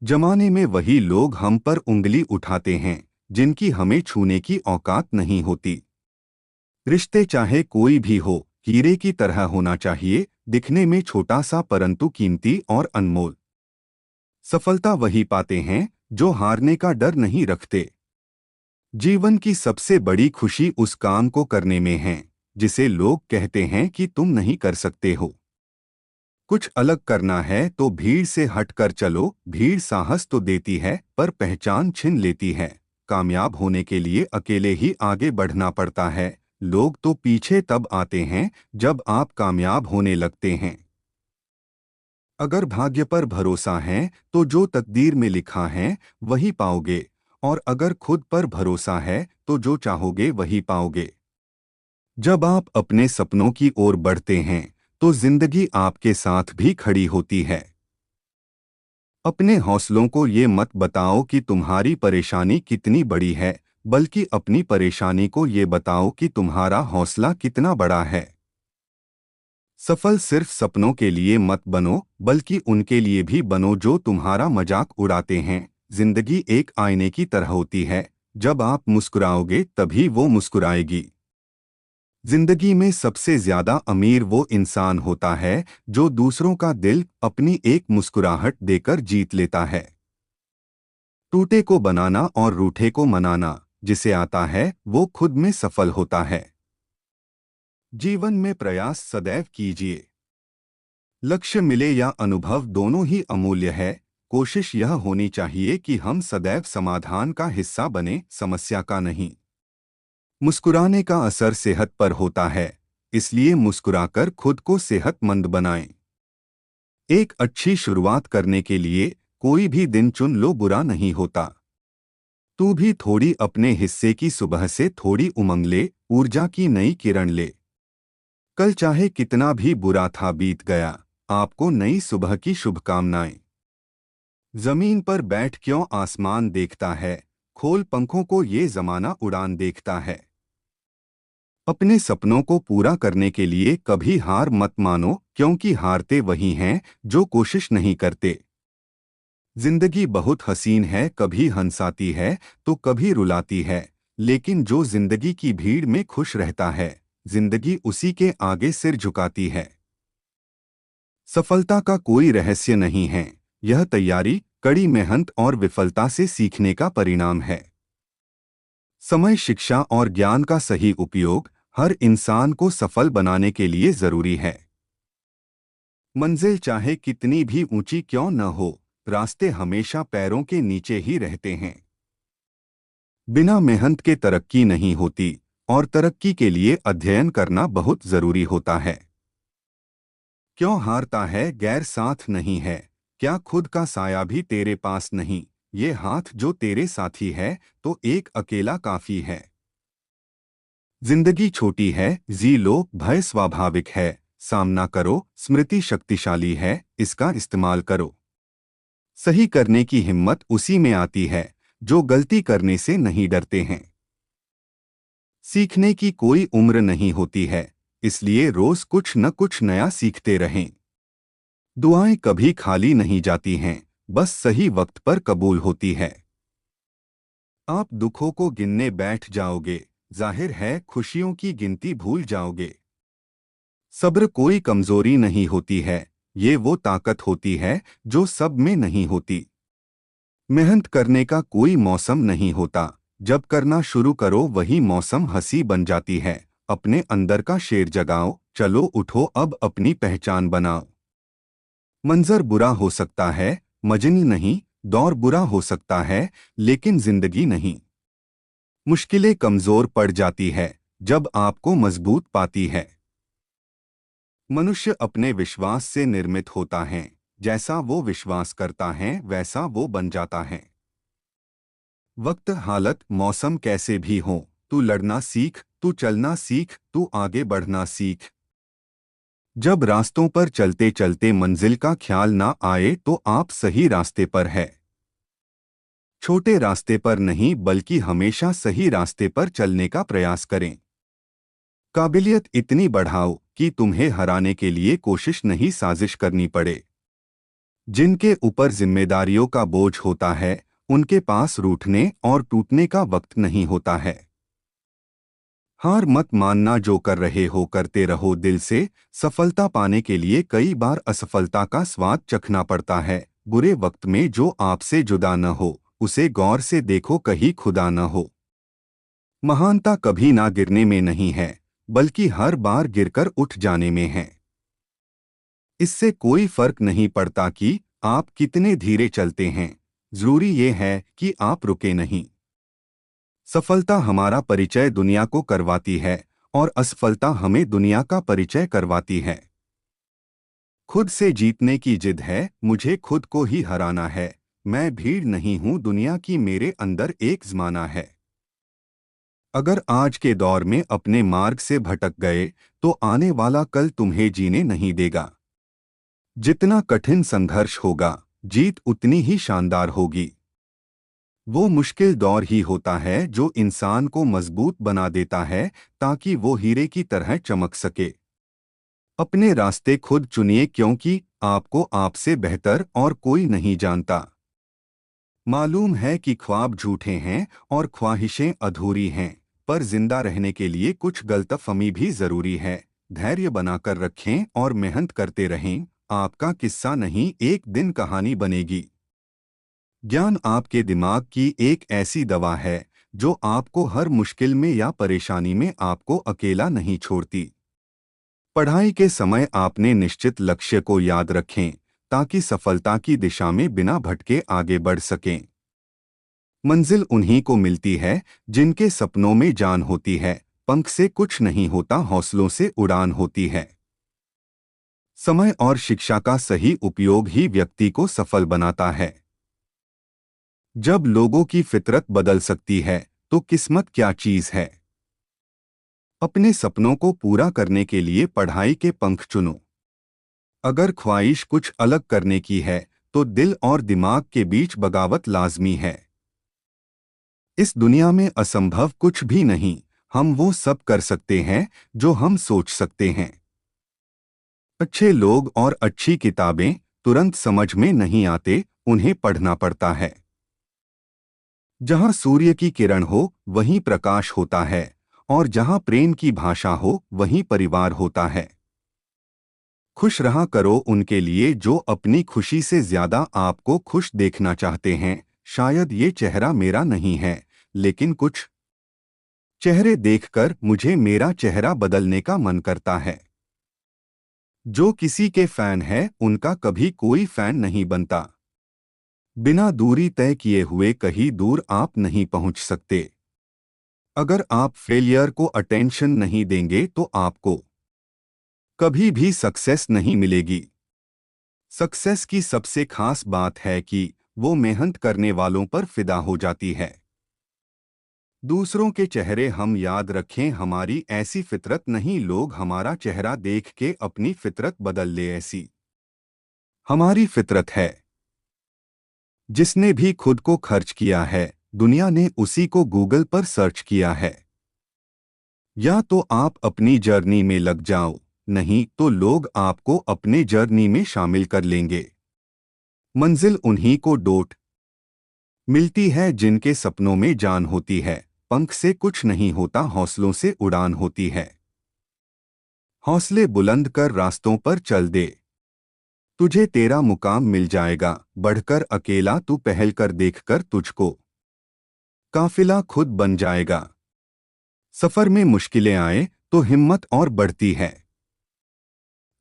जमाने में वही लोग हम पर उंगली उठाते हैं जिनकी हमें छूने की औकात नहीं होती। रिश्ते चाहे कोई भी हो, हीरे की तरह होना चाहिए, दिखने में छोटा सा परंतु कीमती और अनमोल। सफलता वही पाते हैं जो हारने का डर नहीं रखते। जीवन की सबसे बड़ी खुशी उस काम को करने में है जिसे लोग कहते हैं कि तुम नहीं कर सकते हो। कुछ अलग करना है तो भीड़ से हटकर चलो। भीड़ साहस तो देती है पर पहचान छीन लेती है। कामयाब होने के लिए अकेले ही आगे बढ़ना पड़ता है। लोग तो पीछे तब आते हैं जब आप कामयाब होने लगते हैं। अगर भाग्य पर भरोसा है तो जो तकदीर में लिखा है वही पाओगे, और अगर खुद पर भरोसा है तो जो चाहोगे वही पाओगे। जब आप अपने सपनों की ओर बढ़ते हैं तो जिंदगी आपके साथ भी खड़ी होती है। अपने हौसलों को ये मत बताओ कि तुम्हारी परेशानी कितनी बड़ी है, बल्कि अपनी परेशानी को ये बताओ कि तुम्हारा हौसला कितना बड़ा है। सफल सिर्फ सपनों के लिए मत बनो, बल्कि उनके लिए भी बनो जो तुम्हारा मजाक उड़ाते हैं। जिंदगी एक आईने की तरह होती है, जब आप मुस्कुराओगे तभी वो मुस्कुराएगी। जिंदगी में सबसे ज्यादा अमीर वो इंसान होता है जो दूसरों का दिल अपनी एक मुस्कुराहट देकर जीत लेता है। टूटे को बनाना और रूठे को मनाना जिसे आता है वो खुद में सफल होता है। जीवन में प्रयास सदैव कीजिए। लक्ष्य मिले या अनुभव दोनों ही अमूल्य है। कोशिश यह होनी चाहिए कि हम सदैव समाधान का हिस्सा बने, समस्या का नहीं। मुस्कुराने का असर सेहत पर होता है, इसलिए मुस्कुराकर खुद को सेहतमंद बनाएं। एक अच्छी शुरुआत करने के लिए कोई भी दिन चुन लो, बुरा नहीं होता। तू भी थोड़ी अपने हिस्से की सुबह से थोड़ी उमंग ले, ऊर्जा की नई किरण ले। कल चाहे कितना भी बुरा था बीत गया, आपको नई सुबह की शुभकामनाएं। जमीन पर बैठ क्यों आसमान देखता है, खोल पंखों को ये जमाना उड़ान देखता है। अपने सपनों को पूरा करने के लिए कभी हार मत मानो, क्योंकि हारते वही हैं जो कोशिश नहीं करते। जिंदगी बहुत हसीन है, कभी हंसाती है तो कभी रुलाती है, लेकिन जो जिंदगी की भीड़ में खुश रहता है, जिंदगी उसी के आगे सिर झुकाती है। सफलता का कोई रहस्य नहीं है, यह तैयारी, कड़ी मेहनत और विफलता से सीखने का परिणाम है। समय, शिक्षा और ज्ञान का सही उपयोग हर इंसान को सफल बनाने के लिए जरूरी है। मंजिल चाहे कितनी भी ऊंची क्यों न हो, रास्ते हमेशा पैरों के नीचे ही रहते हैं। बिना मेहनत के तरक्की नहीं होती, और तरक्की के लिए अध्ययन करना बहुत जरूरी होता है। क्यों हारता है गैर साथ नहीं है, क्या खुद का साया भी तेरे पास नहीं। ये हाथ जो तेरे साथी है तो एक अकेला काफी है। जिंदगी छोटी है, जी लो, भय स्वाभाविक है, सामना करो, स्मृति शक्तिशाली है, इसका इस्तेमाल करो। सही करने की हिम्मत उसी में आती है जो गलती करने से नहीं डरते हैं। सीखने की कोई उम्र नहीं होती है, इसलिए रोज कुछ न कुछ नया सीखते रहें। दुआएं कभी खाली नहीं जाती हैं, बस सही वक्त पर कबूल होती है। आप दुखों को गिनने बैठ जाओगे, जाहिर है खुशियों की गिनती भूल जाओगे। सब्र कोई कमजोरी नहीं होती है, ये वो ताकत होती है जो सब में नहीं होती। मेहनत करने का कोई मौसम नहीं होता, जब करना शुरू करो वही मौसम हंसी बन जाती है। अपने अंदर का शेर जगाओ, चलो उठो अब अपनी पहचान बनाओ। मंजर बुरा हो सकता है, मजनी नहीं, दौर बुरा हो सकता है, लेकिन जिंदगी नहीं। मुश्किलें कमजोर पड़ जाती है जब आपको मजबूत पाती है। मनुष्य अपने विश्वास से निर्मित होता है, जैसा वो विश्वास करता है वैसा वो बन जाता है। वक्त, हालत, मौसम कैसे भी हों, तू लड़ना सीख, तू चलना सीख, तू आगे बढ़ना सीख। जब रास्तों पर चलते चलते मंजिल का ख्याल ना आए तो आप सही रास्ते पर है। छोटे रास्ते पर नहीं बल्कि हमेशा सही रास्ते पर चलने का प्रयास करें। काबिलियत इतनी बढ़ाओ कि तुम्हें हराने के लिए कोशिश नहीं साजिश करनी पड़े। जिनके ऊपर जिम्मेदारियों का बोझ होता है, उनके पास रूठने और टूटने का वक्त नहीं होता है। हार मत मानना, जो कर रहे हो करते रहो दिल से। सफलता पाने के लिए कई बार असफलता का स्वाद चखना पड़ता है। बुरे वक्त में जो आपसे जुदा न हो, उसे गौर से देखो, कहीं खुदा न हो। महानता कभी ना गिरने में नहीं है, बल्कि हर बार गिरकर उठ जाने में है। इससे कोई फर्क नहीं पड़ता कि आप कितने धीरे चलते हैं, जरूरी ये है कि आप रुके नहीं। सफलता हमारा परिचय दुनिया को करवाती है, और असफलता हमें दुनिया का परिचय करवाती है। खुद से जीतने की जिद है, मुझे खुद को ही हराना है। मैं भीड़ नहीं हूं दुनिया की, मेरे अंदर एक ज़माना है। अगर आज के दौर में अपने मार्ग से भटक गए, तो आने वाला कल तुम्हें जीने नहीं देगा। जितना कठिन संघर्ष होगा, जीत उतनी ही शानदार होगी। वो मुश्किल दौर ही होता है जो इंसान को मजबूत बना देता है, ताकि वो हीरे की तरह चमक सके। अपने रास्ते खुद चुनिए, क्योंकि आपको आपसे बेहतर और कोई नहीं जानता। मालूम है कि ख्वाब झूठे हैं और ख्वाहिशें अधूरी हैं, पर जिंदा रहने के लिए कुछ गलतफहमी भी जरूरी है। धैर्य बनाकर रखें और मेहनत करते रहें। आपका किस्सा नहीं, एक दिन कहानी बनेगी। ज्ञान आपके दिमाग की एक ऐसी दवा है जो आपको हर मुश्किल में या परेशानी में आपको अकेला नहीं छोड़ती। पढ़ाई के समय आपने निश्चित लक्ष्य को याद रखें, ताकि सफलता की दिशा में बिना भटके आगे बढ़ सकें। मंजिल उन्हीं को मिलती है जिनके सपनों में जान होती है। पंख से कुछ नहीं होता, हौसलों से उड़ान होती है। समय और शिक्षा का सही उपयोग ही व्यक्ति को सफल बनाता है। जब लोगों की फितरत बदल सकती है, तो किस्मत क्या चीज है। अपने सपनों को पूरा करने के लिए पढ़ाई के पंख चुनो। अगर ख्वाहिश कुछ अलग करने की है, तो दिल और दिमाग के बीच बगावत लाजमी है। इस दुनिया में असंभव कुछ भी नहीं, हम वो सब कर सकते हैं जो हम सोच सकते हैं। अच्छे लोग और अच्छी किताबें तुरंत समझ में नहीं आते, उन्हें पढ़ना पड़ता है। जहां सूर्य की किरण हो, वहीं प्रकाश होता है, और जहां प्रेम की भाषा हो, वहीं परिवार होता है। खुश रहा करो उनके लिए जो अपनी खुशी से ज्यादा आपको खुश देखना चाहते हैं। शायद ये चेहरा मेरा नहीं है, लेकिन कुछ चेहरे देखकर मुझे मेरा चेहरा बदलने का मन करता है। जो किसी के फैन है, उनका कभी कोई फैन नहीं बनता। बिना दूरी तय किए हुए कहीं दूर आप नहीं पहुंच सकते। अगर आप फेलियर को अटेंशन नहीं देंगे, तो आपको कभी भी सक्सेस नहीं मिलेगी। सक्सेस की सबसे खास बात है कि वो मेहनत करने वालों पर फिदा हो जाती है। दूसरों के चेहरे हम याद रखें, हमारी ऐसी फितरत नहीं। लोग हमारा चेहरा देख के अपनी फितरत बदल ले, ऐसी हमारी फितरत है। जिसने भी खुद को खर्च किया है, दुनिया ने उसी को गूगल पर सर्च किया है। या तो आप अपनी जर्नी में लग जाओ, नहीं तो लोग आपको अपने जर्नी में शामिल कर लेंगे। मंजिल उन्हीं को डोट मिलती है जिनके सपनों में जान होती है। पंख से कुछ नहीं होता, हौसलों से उड़ान होती है। हौसले बुलंद कर रास्तों पर चल दे, तुझे तेरा मुकाम मिल जाएगा। बढ़कर अकेला तू पहल कर, देखकर तुझको काफिला खुद बन जाएगा। सफर में मुश्किलें आए तो हिम्मत और बढ़ती है।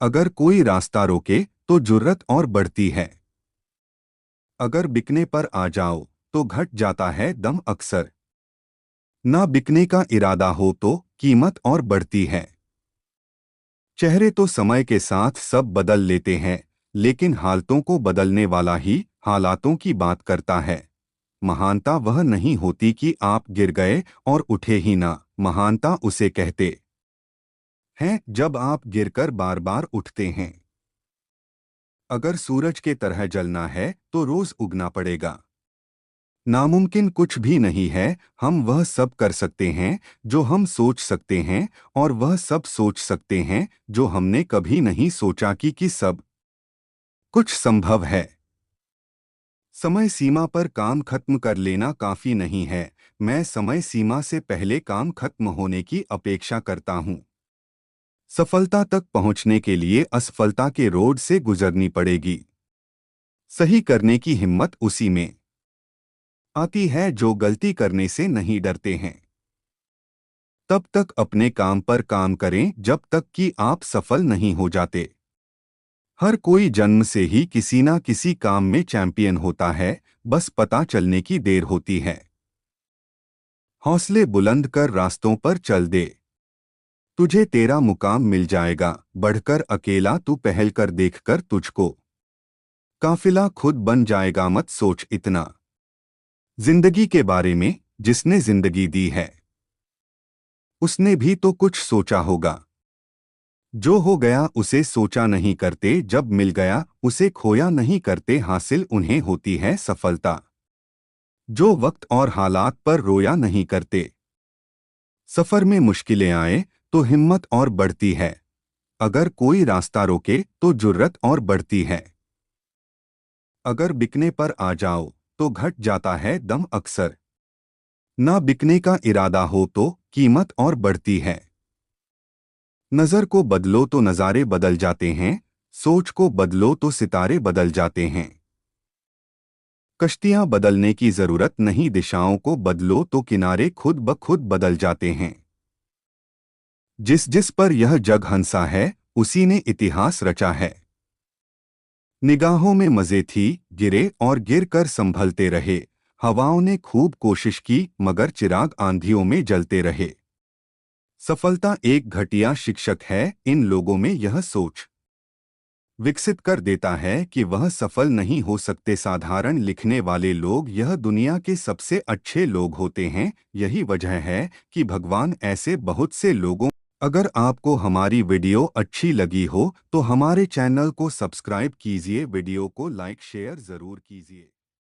अगर कोई रास्ता रोके तो जुर्रत और बढ़ती है। अगर बिकने पर आ जाओ तो घट जाता है दम अक्सर। ना बिकने का इरादा हो तो कीमत और बढ़ती है। चेहरे तो समय के साथ सब बदल लेते हैं, लेकिन हालतों को बदलने वाला ही हालातों की बात करता है। महानता वह नहीं होती कि आप गिर गए और उठे ही ना। महानता उसे कहते हैं जब आप गिरकर बार बार उठते हैं। अगर सूरज के तरह जलना है तो रोज उगना पड़ेगा। नामुमकिन कुछ भी नहीं है, हम वह सब कर सकते हैं जो हम सोच सकते हैं, और वह सब सोच सकते हैं जो हमने कभी नहीं सोचा कि सब कुछ संभव है। समय सीमा पर काम खत्म कर लेना काफी नहीं है। मैं समय सीमा से पहले काम खत्म होने की अपेक्षा करता हूँ। सफलता तक पहुंचने के लिए असफलता के रोड से गुजरनी पड़ेगी। सही करने की हिम्मत उसी में आती है जो गलती करने से नहीं डरते हैं। तब तक अपने काम पर काम करें जब तक कि आप सफल नहीं हो जाते। हर कोई जन्म से ही किसी ना किसी काम में चैंपियन होता है, बस पता चलने की देर होती है। हौसले बुलंद कर रास्तों पर चल दे। तुझे तेरा मुकाम मिल जाएगा, बढ़कर अकेला तू पहल कर देखकर तुझको काफिला खुद बन जाएगा, मत सोच इतना। जिंदगी के बारे में जिसने जिंदगी दी है उसने भी तो कुछ सोचा होगा। जो हो गया उसे सोचा नहीं करते, जब मिल गया उसे खोया नहीं करते, हासिल उन्हें होती है सफलता जो वक्त और हालात पर रोया नहीं करते। सफर में मुश्किलें आए तो हिम्मत और बढ़ती है, अगर कोई रास्ता रोके तो जुर्रत और बढ़ती है। अगर बिकने पर आ जाओ तो घट जाता है दम अक्सर, ना बिकने का इरादा हो तो कीमत और बढ़ती है। नजर को बदलो तो नज़ारे बदल जाते हैं, सोच को बदलो तो सितारे बदल जाते हैं। कश्तियां बदलने की जरूरत नहीं, दिशाओं को बदलो तो किनारे खुद ब खुद बदल जाते हैं। जिस जिस पर यह जग हंसा है उसी ने इतिहास रचा है। निगाहों में मजे थी, गिरे और गिर कर संभलते रहे। हवाओं ने खूब कोशिश की मगर चिराग आंधियों में जलते रहे। सफलता एक घटिया शिक्षक है, इन लोगों में यह सोच विकसित कर देता है कि वह सफल नहीं हो सकते। साधारण लिखने वाले लोग यह दुनिया के सबसे अच्छे लोग होते हैं। यही वजह है कि भगवान ऐसे बहुत से लोगों। अगर आपको हमारी वीडियो अच्छी लगी हो तो हमारे चैनल को सब्सक्राइब कीजिए, वीडियो को लाइक शेयर जरूर कीजिए।